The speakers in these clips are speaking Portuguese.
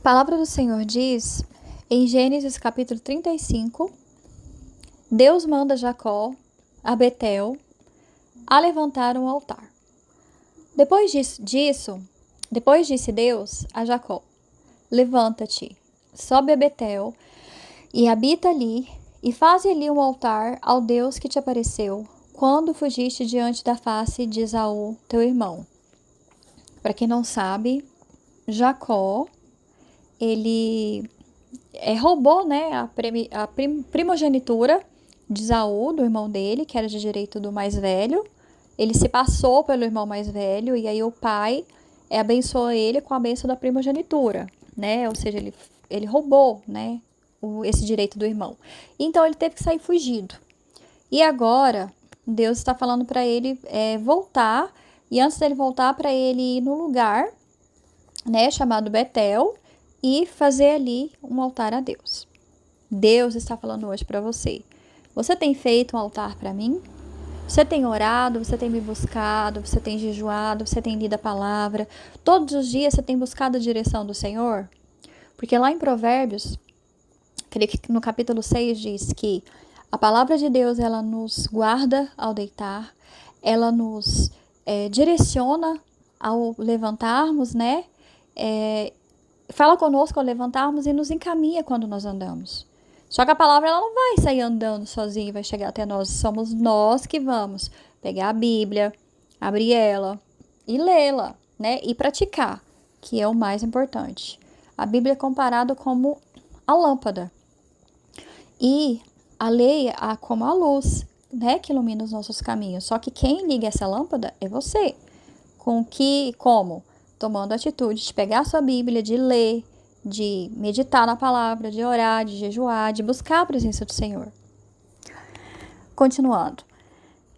A palavra do Senhor diz, em Gênesis capítulo 35, Deus manda Jacó a Betel a levantar um altar. Depois disse Deus a Jacó: levanta-te, sobe a Betel e habita ali, e faze ali um altar ao Deus que te apareceu quando fugiste diante da face de Esaú, teu irmão. Para quem não sabe, Jacó, ele roubou, né, a primogenitura de Esaú, do irmão dele, que era de direito do mais velho. Ele se passou pelo irmão mais velho, e aí o pai abençoou ele com a bênção da primogenitura, né? Ou seja, ele roubou, né, esse direito do irmão. Então ele teve que sair fugido. E agora Deus está falando para ele voltar, e antes dele voltar, para ele ir no lugar, né, chamado Betel, e fazer ali um altar a Deus. Deus está falando hoje para você: você tem feito um altar para mim? Você tem orado, você tem me buscado, você tem jejuado, você tem lido a palavra? Todos os dias você tem buscado a direção do Senhor? Porque lá em Provérbios, creio que no capítulo 6 diz que a palavra de Deus, ela nos guarda ao deitar, ela nos direciona ao levantarmos, né? Fala conosco ao levantarmos e nos encaminha quando nós andamos. Só que a palavra, ela não vai sair andando sozinha e vai chegar até nós. Somos nós que vamos pegar a Bíblia, abrir ela e lê-la, né? E praticar, que é o mais importante. A Bíblia é comparada como a lâmpada. E a lei é como a luz, né? Que ilumina os nossos caminhos. Só que quem liga essa lâmpada é você. Como? Tomando a atitude de pegar a sua Bíblia, de ler, de meditar na palavra, de orar, de jejuar, de buscar a presença do Senhor. Continuando.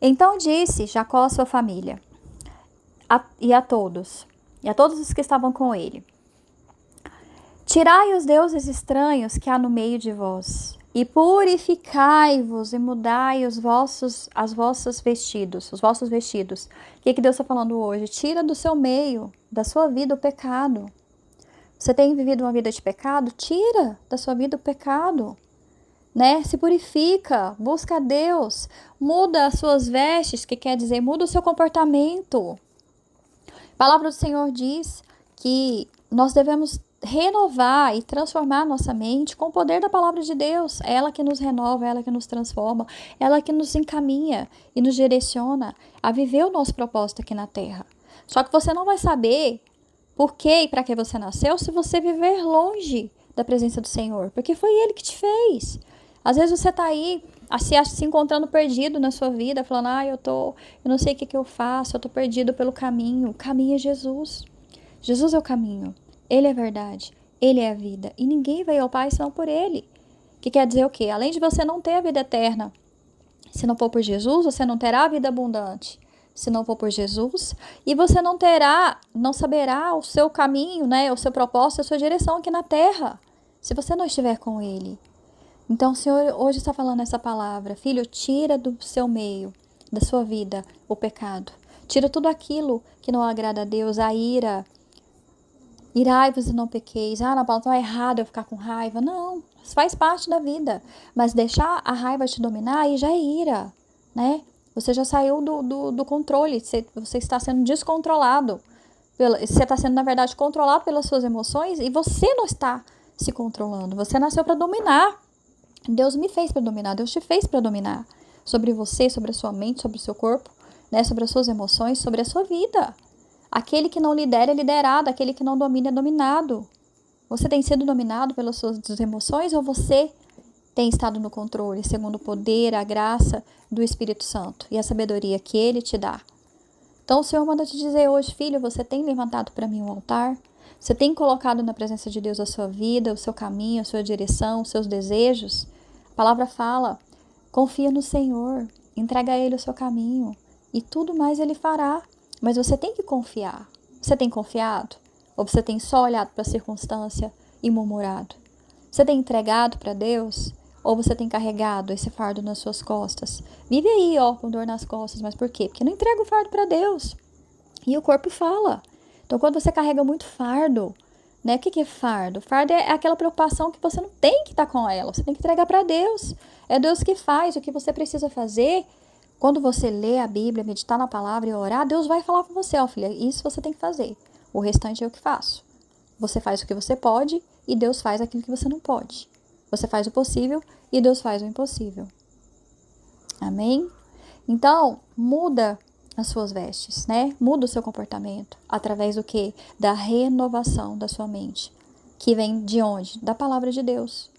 Então disse Jacó à sua família e a todos os que estavam com ele: tirai os deuses estranhos que há no meio de vós, e purificai-vos e mudai os vossos vestidos. O que Deus está falando hoje? Tira do seu meio, da sua vida, o pecado. Você tem vivido uma vida de pecado? Tira da sua vida o pecado, né? Se purifica, busca a Deus, muda as suas vestes, que quer dizer, muda o seu comportamento. A palavra do Senhor diz que nós devemos renovar e transformar nossa mente com o poder da palavra de Deus. É ela que nos renova, é ela que nos transforma, é ela que nos encaminha e nos direciona a viver o nosso propósito aqui na terra. Só que você não vai saber por que e para que você nasceu se você viver longe da presença do Senhor, porque foi Ele que te fez. Às vezes você está aí se encontrando perdido na sua vida, falando: eu não sei o que eu faço, eu estou perdido pelo caminho. O caminho é Jesus. Jesus é o caminho, Ele é a verdade, Ele é a vida, e ninguém vai ao Pai senão por Ele. Que quer dizer o quê? Além de você não ter a vida eterna, se não for por Jesus, você não terá a vida abundante. Se não for por Jesus, e você não saberá o seu caminho, né, o seu propósito, a sua direção aqui na terra, se você não estiver com Ele. Então o Senhor hoje está falando essa palavra: filho, tira do seu meio, da sua vida, o pecado. Tira tudo aquilo que não agrada a Deus, a ira. Irai-vos e não pequeis. Na Paula, não é errado eu ficar com raiva. Não, faz parte da vida. Mas deixar a raiva te dominar, aí já é ira, né? Você já saiu do controle, você está sendo descontrolado. Você está sendo, na verdade, controlado pelas suas emoções, e você não está se controlando. Você nasceu para dominar. Deus me fez para dominar, Deus te fez para dominar. Sobre você, sobre a sua mente, sobre o seu corpo, né? Sobre as suas emoções, sobre a sua vida. Aquele que não lidera é liderado, aquele que não domina é dominado. Você tem sido dominado pelas suas emoções, ou você tem estado no controle, segundo o poder, a graça do Espírito Santo e a sabedoria que Ele te dá? Então o Senhor manda te dizer hoje: filho, você tem levantado para mim um altar? Você tem colocado na presença de Deus a sua vida, o seu caminho, a sua direção, os seus desejos? A palavra fala: confia no Senhor, entrega a Ele o seu caminho, e tudo mais Ele fará. Mas você tem que confiar. Você tem confiado? Ou você tem só olhado para a circunstância e murmurado? Você tem entregado para Deus? Ou você tem carregado esse fardo nas suas costas? Vive aí, com dor nas costas. Mas por quê? Porque não entrega o fardo para Deus. E o corpo fala. Então, quando você carrega muito fardo, Né? O que é fardo? Fardo é aquela preocupação que você não tem que estar com ela, você tem que entregar para Deus. É Deus que faz o que você precisa fazer. Quando você lê a Bíblia, meditar na palavra e orar, Deus vai falar com você, ó filha, isso você tem que fazer. O restante é eu que faço. Você faz o que você pode e Deus faz aquilo que você não pode. Você faz o possível e Deus faz o impossível. Amém? Então, muda as suas vestes, né? Muda o seu comportamento. Através do quê? Da renovação da sua mente. Que vem de onde? Da palavra de Deus.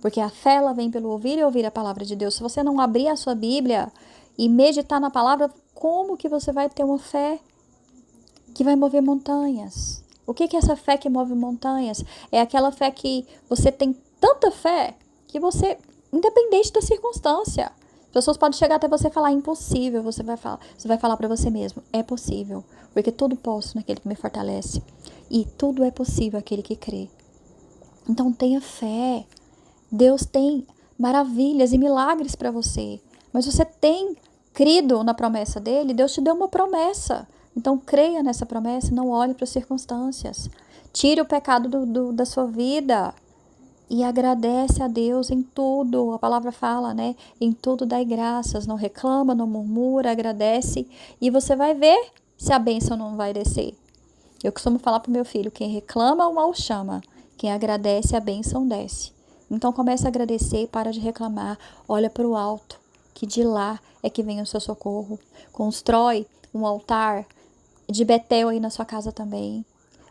Porque a fé, ela vem pelo ouvir e ouvir a palavra de Deus. Se você não abrir a sua Bíblia e meditar na palavra, como que você vai ter uma fé que vai mover montanhas? O que é essa fé que move montanhas? É aquela fé que você tem tanta fé que você, independente da circunstância, as pessoas podem chegar até você e falar impossível, você vai falar para você mesmo, é possível, porque tudo posso naquele que me fortalece, e tudo é possível aquele que crê. Então tenha fé. Deus tem maravilhas e milagres para você, mas você tem crido na promessa dele. Deus te deu uma promessa, então creia nessa promessa, não olhe para as circunstâncias, tire o pecado da sua vida e agradece a Deus em tudo. A palavra fala, né? Em tudo dai graças, não reclama, não murmura, agradece. E você vai ver se a bênção não vai descer. Eu costumo falar para o meu filho, quem reclama, o mal chama. Quem agradece, a bênção desce. Então começa a agradecer, para de reclamar. Olha para o alto, que de lá é que vem o seu socorro. Constrói um altar de Betel aí na sua casa também.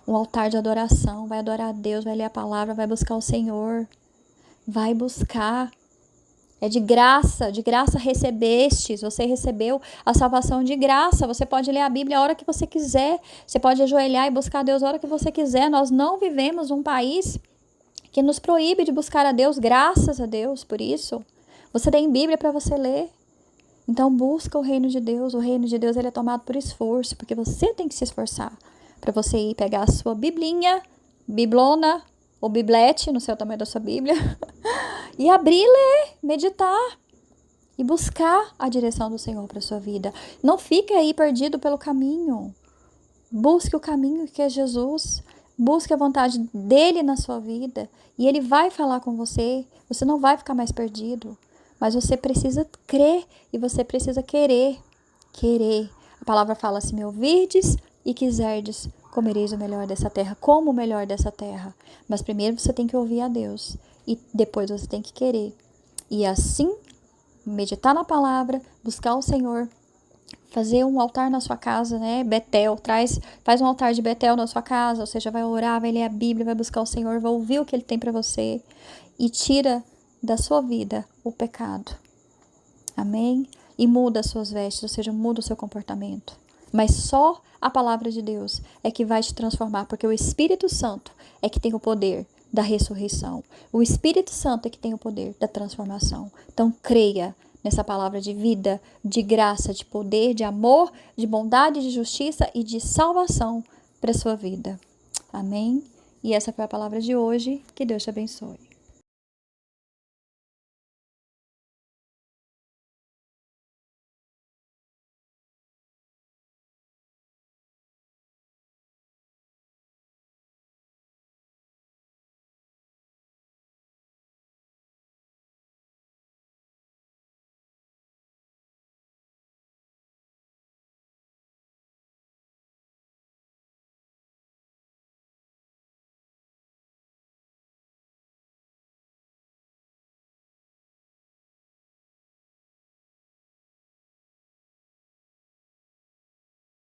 Um altar de adoração, vai adorar a Deus, vai ler a palavra, vai buscar o Senhor, vai buscar. É de graça recebestes, você recebeu a salvação de graça. Você pode ler a Bíblia a hora que você quiser, você pode ajoelhar e buscar a Deus a hora que você quiser. Nós não vivemos num país que nos proíbe de buscar a Deus, graças a Deus por isso. Você tem Bíblia para você ler. Então busca o reino de Deus. O reino de Deus, ele é tomado por esforço, porque você tem que se esforçar para você ir pegar a sua biblinha, biblona ou biblete, no seu tamanho da sua Bíblia, e abrir, ler, meditar e buscar a direção do Senhor para a sua vida. Não fique aí perdido pelo caminho. Busque o caminho que é Jesus. Busque a vontade dele na sua vida e ele vai falar com você. Você não vai ficar mais perdido, mas você precisa crer e você precisa querer. A palavra fala, se me ouvirdes e quiserdes, comereis o melhor dessa terra. Como o melhor dessa terra? Mas primeiro você tem que ouvir a Deus e depois você tem que querer. E assim, meditar na palavra, buscar o Senhor, fazer um altar na sua casa, né? Betel, faz um altar de Betel na sua casa, ou seja, vai orar, vai ler a Bíblia, vai buscar o Senhor, vai ouvir o que ele tem para você e tira da sua vida o pecado. Amém? E muda as suas vestes, ou seja, muda o seu comportamento. Mas só a palavra de Deus é que vai te transformar, porque o Espírito Santo é que tem o poder da ressurreição. O Espírito Santo é que tem o poder da transformação. Então creia nessa palavra de vida, de graça, de poder, de amor, de bondade, de justiça e de salvação para a sua vida. Amém? E essa foi a palavra de hoje. Que Deus te abençoe.